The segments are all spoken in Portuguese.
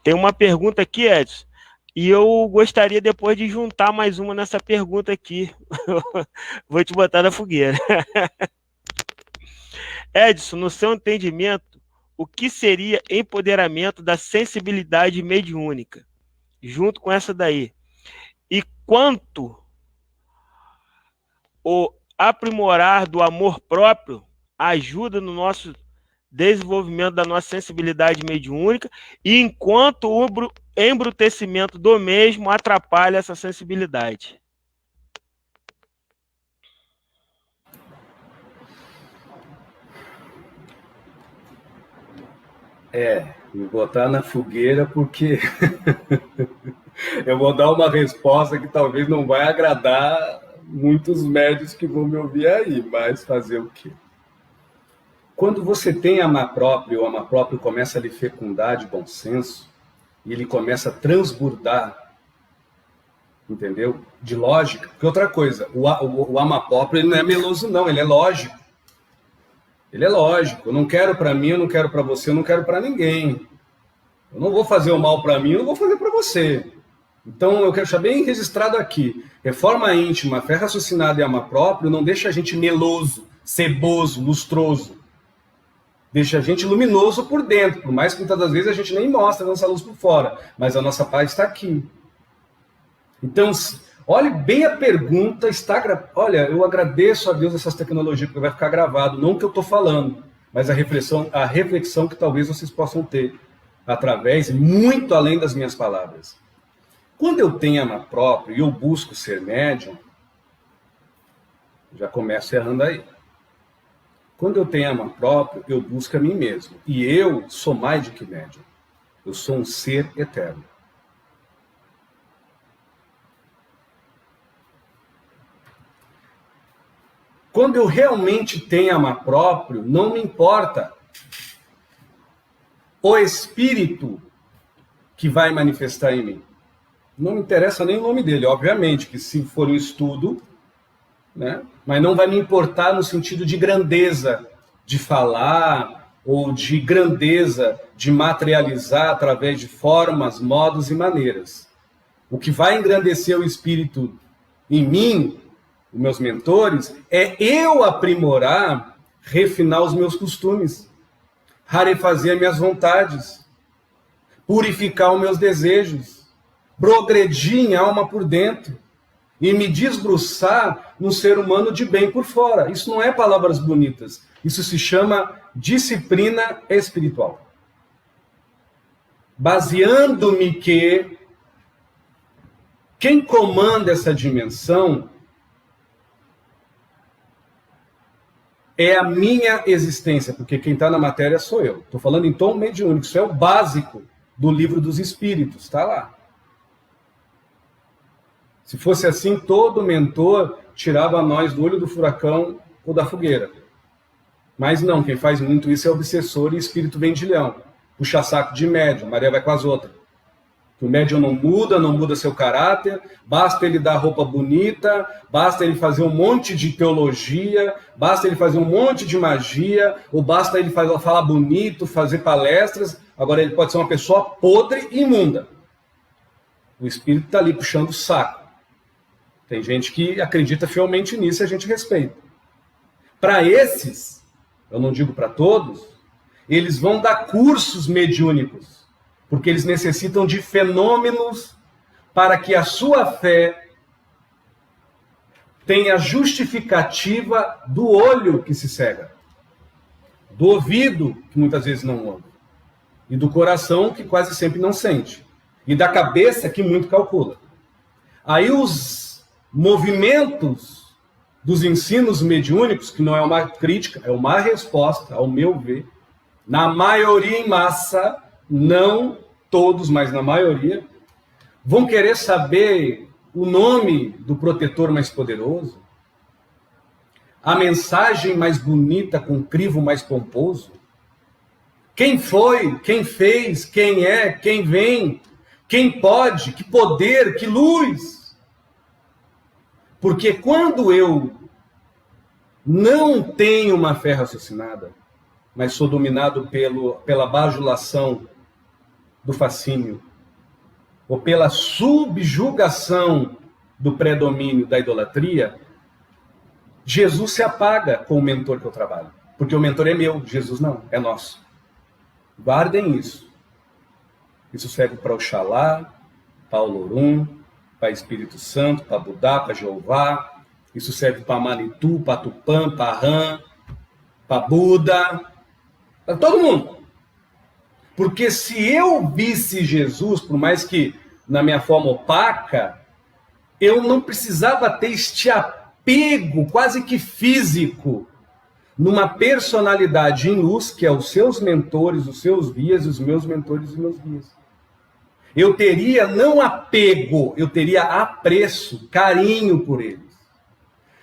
Tem uma pergunta aqui, Edson, e eu gostaria depois de juntar mais uma nessa pergunta aqui. Vou te botar na fogueira. Edson, no seu entendimento, o que seria empoderamento da sensibilidade mediúnica? Junto com essa daí. E quanto o aprimorar do amor próprio ajuda no nosso desenvolvimento da nossa sensibilidade mediúnica, e enquanto o embrutecimento do mesmo atrapalha essa sensibilidade. Me botar na fogueira porque eu vou dar uma resposta que talvez não vai agradar muitos médios que vão me ouvir aí, mas fazer o quê? Quando você tem amor próprio, o amor próprio começa a lhe fecundar de bom senso, e ele começa a transbordar, entendeu? De lógica. Porque outra coisa, o amor próprio ele não é meloso não, ele é lógico. Ele é lógico. Eu não quero para mim, eu não quero para você, eu não quero para ninguém. Eu não vou fazer o mal para mim, eu não vou fazer para você. Então, eu quero deixar bem registrado aqui. Reforma íntima, fé raciocinada e amor próprio não deixa a gente meloso, ceboso, lustroso. Deixa a gente luminoso por dentro, por mais que muitas das vezes a gente nem mostra a nossa luz por fora, mas a nossa paz está aqui. Então, olhe bem a pergunta, olha, eu agradeço a Deus essas tecnologias, porque vai ficar gravado, não o que eu estou falando, mas a reflexão que talvez vocês possam ter, através, muito além das minhas palavras. Quando eu tenho amor próprio e eu busco ser médium, já começo errando aí. Quando eu tenho amor próprio, eu busco a mim mesmo. E eu sou mais do que médium. Eu sou um ser eterno. Quando eu realmente tenho amor próprio, não me importa o espírito que vai manifestar em mim. Não me interessa nem o nome dele. Obviamente que se for um estudo, né? Mas não vai me importar no sentido de grandeza de falar ou de grandeza de materializar através de formas, modos e maneiras. O que vai engrandecer o espírito em mim, os meus mentores, é eu aprimorar, refinar os meus costumes, rarefazer as minhas vontades, purificar os meus desejos, progredir em alma por dentro e me desbruçar num ser humano de bem por fora. Isso não é palavras bonitas. Isso se chama disciplina espiritual. Baseando-me que quem comanda essa dimensão é a minha existência, porque quem está na matéria sou eu. Estou falando em tom mediúnico, isso é o básico do livro dos Espíritos, está lá. Se fosse assim, todo mentor tirava nós do olho do furacão ou da fogueira. Mas não, quem faz muito isso é obsessor e espírito vendilhão. Puxa saco de médium, Maria vai com as outras. O médium não muda seu caráter, basta ele dar roupa bonita, basta ele fazer um monte de teologia, basta ele fazer um monte de magia, ou basta ele falar bonito, fazer palestras. Agora ele pode ser uma pessoa podre e imunda. O espírito está ali puxando o saco. Tem gente que acredita fielmente nisso e a gente respeita. Para esses, eu não digo para todos, eles vão dar cursos mediúnicos, porque eles necessitam de fenômenos para que a sua fé tenha justificativa do olho que se cega, do ouvido que muitas vezes não ouve, e do coração que quase sempre não sente, e da cabeça que muito calcula. Aí os movimentos dos ensinos mediúnicos, que não é uma crítica, é uma resposta, ao meu ver, na maioria em massa, não todos, mas na maioria, vão querer saber o nome do protetor mais poderoso, a mensagem mais bonita com o crivo mais pomposo, quem foi, quem fez, quem é, quem vem, quem pode, que poder, que luz. Porque quando eu não tenho uma fé raciocinada, mas sou dominado pela bajulação do fascínio, ou pela subjugação do predomínio da idolatria, Jesus se apaga com o mentor que eu trabalho. Porque o mentor é meu, Jesus não, é nosso. Guardem isso. Isso serve para Oxalá, para Olorum, para Espírito Santo, para Budá, para Jeová. Isso serve para Manitu, para Tupã, para Rã, para Buda, para todo mundo. Porque se eu visse Jesus, por mais que na minha forma opaca, eu não precisava ter este apego quase que físico numa personalidade em luz, que é os seus mentores, os seus guias, os meus mentores e os meus guias. Eu teria não apego, eu teria apreço, carinho por eles.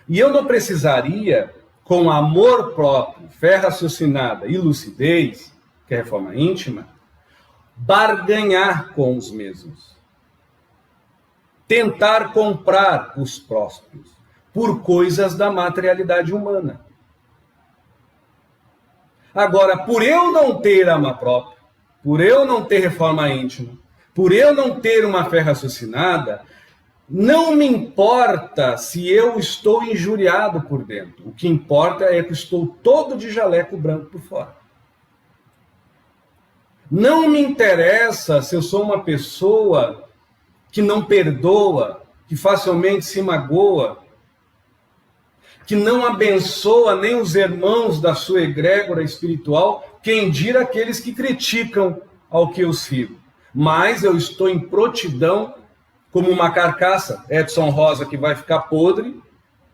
E eu não precisaria, com amor próprio, fé raciocinada e lucidez, que é a reforma íntima, barganhar com os mesmos. Tentar comprar os próprios por coisas da materialidade humana. Agora, por eu não ter ama própria, por eu não ter reforma íntima, por eu não ter uma fé raciocinada, não me importa se eu estou injuriado por dentro. O que importa é que estou todo de jaleco branco por fora. Não me interessa se eu sou uma pessoa que não perdoa, que facilmente se magoa, que não abençoa nem os irmãos da sua egrégora espiritual, quem dirá aqueles que criticam ao que eu sigo. Mas eu estou em prontidão, como uma carcaça, Edson Rosa, que vai ficar podre,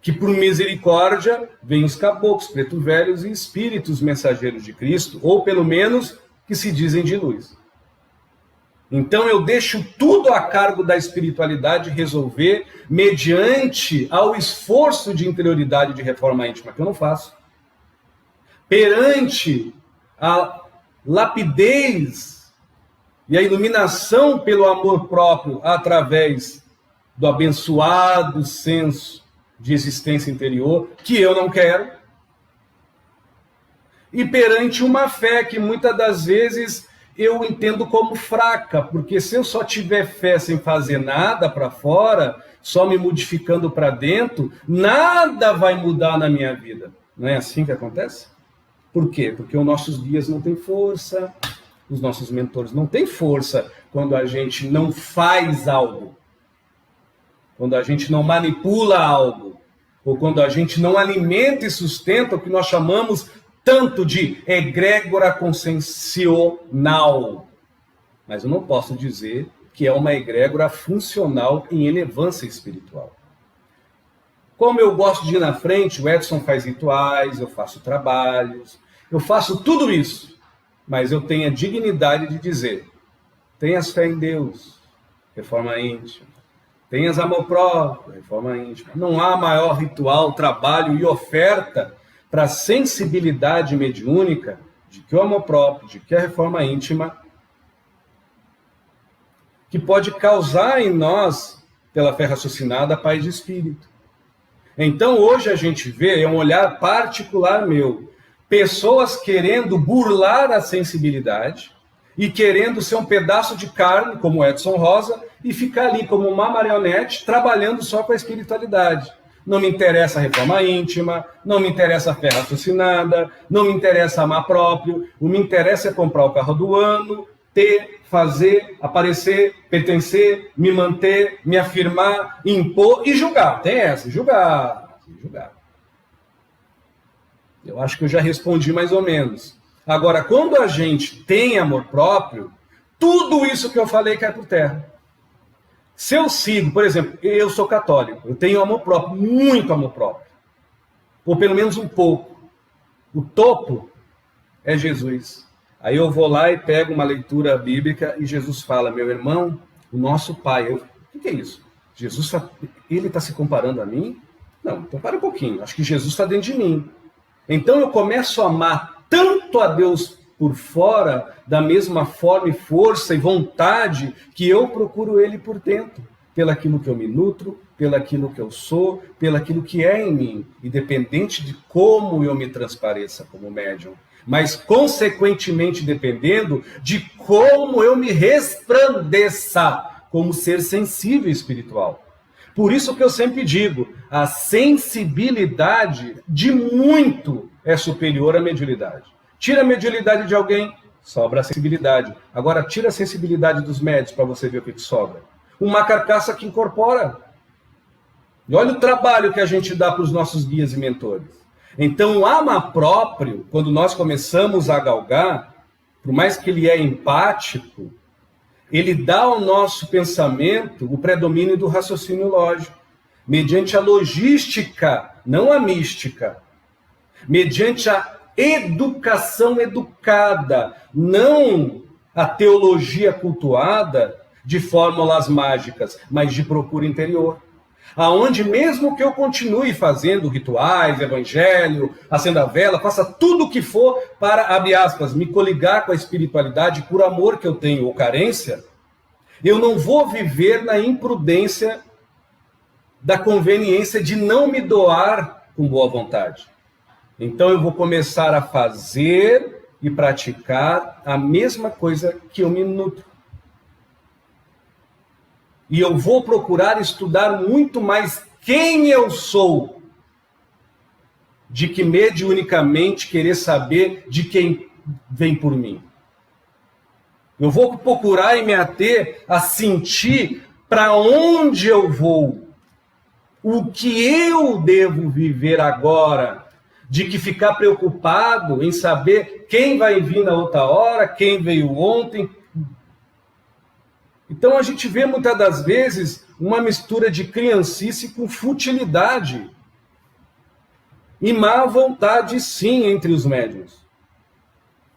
que por misericórdia vem os caboclos, preto velhos e espíritos mensageiros de Cristo, ou pelo menos que se dizem de luz. Então eu deixo tudo a cargo da espiritualidade resolver mediante ao esforço de interioridade de reforma íntima, que eu não faço. Perante a lapidez e a iluminação pelo amor próprio através do abençoado senso de existência interior, que eu não quero. E perante uma fé que muitas das vezes eu entendo como fraca, porque se eu só tiver fé sem fazer nada para fora, só me modificando para dentro, nada vai mudar na minha vida. Não é assim que acontece? Por quê? Porque os nossos guias não têm força, os nossos mentores não têm força quando a gente não faz algo, quando a gente não manipula algo, ou quando a gente não alimenta e sustenta o que nós chamamos tanto de egrégora consciencial. Mas eu não posso dizer que é uma egrégora funcional em elevância espiritual. Como eu gosto de ir na frente, o Edson faz rituais, eu faço trabalhos, eu faço tudo isso, mas eu tenho a dignidade de dizer: tenhas fé em Deus, reforma íntima, tenhas amor próprio, reforma íntima. Não há maior ritual, trabalho e oferta para a sensibilidade mediúnica de que o amor próprio, de que a reforma íntima, que pode causar em nós, pela fé raciocinada, a paz de espírito. Então, hoje a gente vê, é um olhar particular meu, pessoas querendo burlar a sensibilidade e querendo ser um pedaço de carne, como Edson Rosa, e ficar ali como uma marionete, trabalhando só com a espiritualidade. Não me interessa a reforma íntima, não me interessa a fé raciocinada, não me interessa amar próprio, o que me interessa é comprar o carro do ano, ter, fazer, aparecer, pertencer, me manter, me afirmar, impor e julgar. Tem essa, julgar. Eu acho que eu já respondi mais ou menos. Agora, quando a gente tem amor próprio, tudo isso que eu falei cai por terra. Se eu sigo, por exemplo, eu sou católico, eu tenho amor próprio, muito amor próprio, ou pelo menos um pouco. O topo é Jesus. Aí eu vou lá e pego uma leitura bíblica e Jesus fala: meu irmão, o nosso Pai. O que é isso? Jesus, ele está se comparando a mim? Não, então para um pouquinho. Acho que Jesus está dentro de mim. Então eu começo a amar tanto a Deus por fora, da mesma forma e força e vontade que eu procuro ele por dentro, pelaquilo que eu me nutro, pelaquilo que eu sou, pelaquilo que é em mim, independente de como eu me transpareça como médium. mas consequentemente dependendo de como eu me resplandeça como ser sensível espiritual. Por isso que eu sempre digo, a sensibilidade de muito é superior à mediunidade. Tira a mediunidade de alguém, sobra a sensibilidade. Agora tira a sensibilidade dos médios para você ver o que sobra. Uma carcaça que incorpora. E olha o trabalho que a gente dá para os nossos guias e mentores. Então, o ama próprio, quando nós começamos a galgar, por mais que ele é empático, ele dá ao nosso pensamento o predomínio do raciocínio lógico, mediante a logística, não a mística, mediante a educação educada, não a teologia cultuada de fórmulas mágicas, mas de procura interior. Aonde mesmo que eu continue fazendo rituais, evangelho, acenda a vela, faça tudo o que for para, abre aspas, me coligar com a espiritualidade por amor que eu tenho ou carência, eu não vou viver na imprudência da conveniência de não me doar com boa vontade. Então eu vou começar a fazer e praticar a mesma coisa que eu me nutro. E eu vou procurar estudar muito mais quem eu sou, de que mediunicamente querer saber de quem vem por mim. Eu vou procurar e me ater a sentir para onde eu vou, o que eu devo viver agora, de que ficar preocupado em saber quem vai vir na outra hora, quem veio ontem. Então a gente vê muitas das vezes uma mistura de criancice com futilidade e má vontade, sim, entre os médiuns.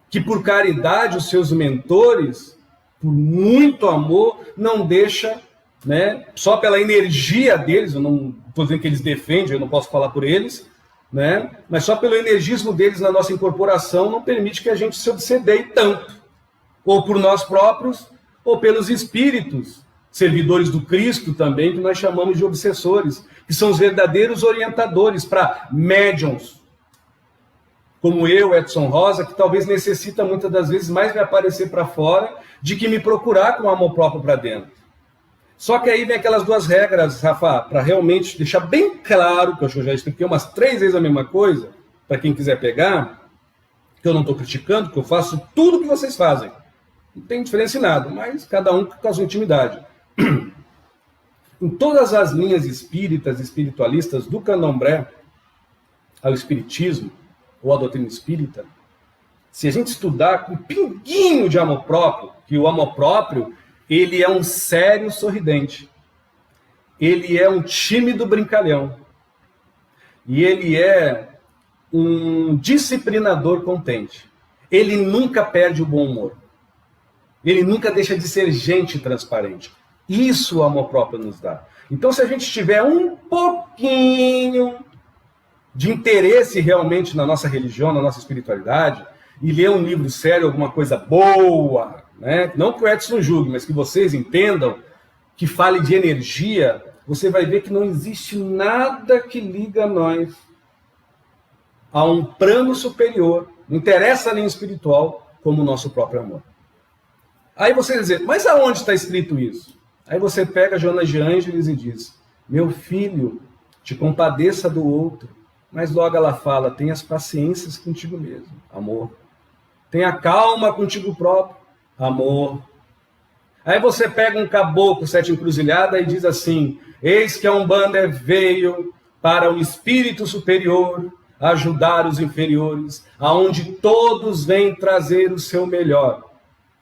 Que por caridade os seus mentores, por muito amor, não deixa, né, só pela energia deles, eu não estou dizendo que eles defendem, eu não posso falar por eles, né, mas só pelo energismo deles na nossa incorporação não permite que a gente se obsedeie tanto, ou por nós próprios, ou pelos espíritos, servidores do Cristo também, que nós chamamos de obsessores, que são os verdadeiros orientadores para médiuns, como eu, Edson Rosa, que talvez necessita muitas das vezes mais me aparecer para fora, de que me procurar com amor próprio para dentro. Só que aí vem aquelas duas regras, Rafa, para realmente deixar bem claro, que eu já expliquei umas 3 vezes a mesma coisa, para quem quiser pegar, que eu não estou criticando, que eu faço tudo o que vocês fazem. Não tem diferença em nada, mas cada um com a sua intimidade. Em todas as linhas espíritas e espiritualistas, do candomblé ao espiritismo, ou à doutrina espírita, se a gente estudar com um pinguinho de amor próprio, que o amor próprio, ele é um sério sorridente, ele é um tímido brincalhão, e ele é um disciplinador contente. Ele nunca perde o bom humor. Ele nunca deixa de ser gente transparente. Isso o amor próprio nos dá. Então, se a gente tiver um pouquinho de interesse realmente na nossa religião, na nossa espiritualidade, e ler um livro sério, alguma coisa boa, né? Não que o Edson julgue, mas que vocês entendam, que fale de energia, você vai ver que não existe nada que liga nós a um plano superior, não interessa nem espiritual, como o nosso próprio amor. Aí você vai dizer, mas aonde está escrito isso? Aí você pega Joana de Ângeles e diz, meu filho, te compadeça do outro. Mas logo ela fala, tenhas paciências contigo mesmo, amor. Tenha calma contigo próprio, amor. Aí você pega um caboclo, 7 encruzilhada, e diz assim, eis que a Umbanda veio para o espírito superior, ajudar os inferiores, aonde todos vêm trazer o seu melhor.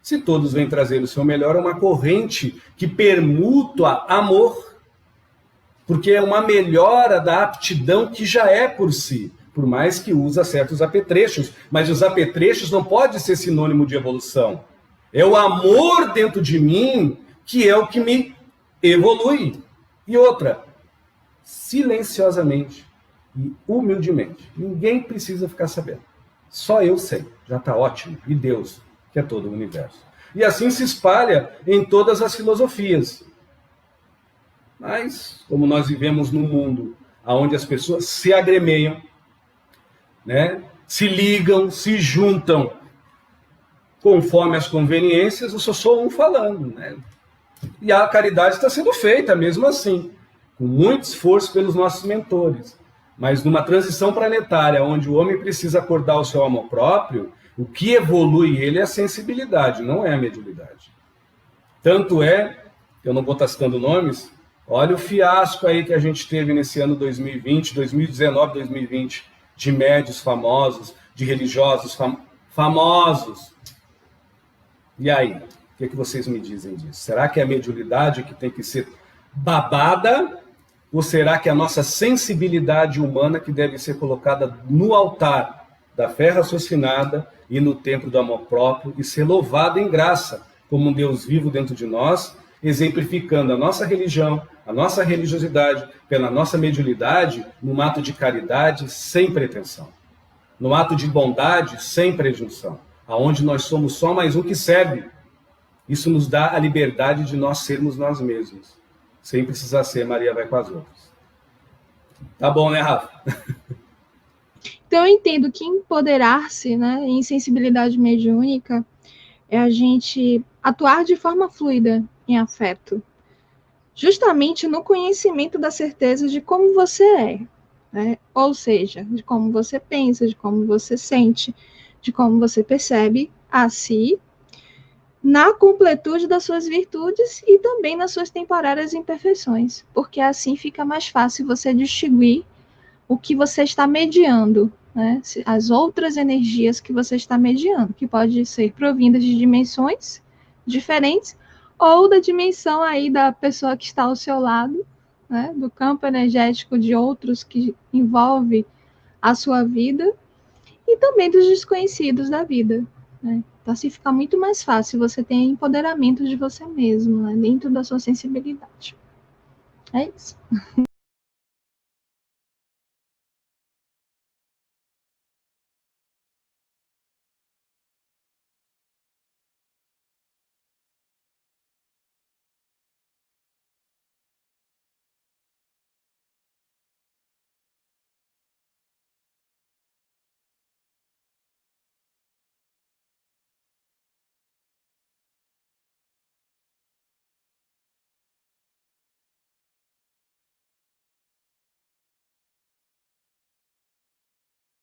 Se todos vêm trazer o seu melhor, é uma corrente que permuta amor, porque é uma melhora da aptidão que já é por si, por mais que usa certos apetrechos, mas os apetrechos não podem ser sinônimo de evolução. É o amor dentro de mim que é o que me evolui. E outra, silenciosamente e humildemente. Ninguém precisa ficar sabendo. Só eu sei, já está ótimo. E Deus, que é todo o universo. E assim se espalha em todas as filosofias. Mas, como nós vivemos num mundo onde as pessoas se agremeiam, né? se ligam, se juntam conforme as conveniências. Eu só sou um falando, né? E a caridade está sendo feita mesmo assim, com muito esforço pelos nossos mentores. Mas numa transição planetária, onde o homem precisa acordar o seu amor próprio, o que evolui ele é a sensibilidade, não é a mediunidade. Tanto é, eu não vou estar citando nomes, olha o fiasco aí que a gente teve nesse ano 2020, 2019, 2020, de médios famosos, de religiosos famosos. E aí? O que vocês me dizem disso? Será que é a mediunidade que tem que ser babada? Ou será que é a nossa sensibilidade humana que deve ser colocada no altar da fé raciocinada e no templo do amor próprio e ser louvada em graça, como um Deus vivo dentro de nós, exemplificando a nossa religião, a nossa religiosidade, pela nossa mediunidade, num ato de caridade sem pretensão, num ato de bondade sem presunção, aonde nós somos só mais um que serve. Isso nos dá a liberdade de nós sermos nós mesmos, sem precisar ser Maria vai com as outras. Tá bom, né, Rafa? Então, eu entendo que empoderar-se, né, em sensibilidade mediúnica é a gente atuar de forma fluida em afeto, justamente no conhecimento da certeza de como você é, né? Ou seja, de como você pensa, de como você sente, de como você percebe a si, na completude das suas virtudes e também nas suas temporárias imperfeições, porque assim fica mais fácil você distinguir o que você está mediando, né? As outras energias que você está mediando, que pode ser provindas de dimensões diferentes ou da dimensão aí da pessoa que está ao seu lado, né? Do campo energético de outros que envolve a sua vida e também dos desconhecidos da vida, né? Então, assim fica muito mais fácil, você ter empoderamento de você mesmo, né? Dentro da sua sensibilidade. É isso.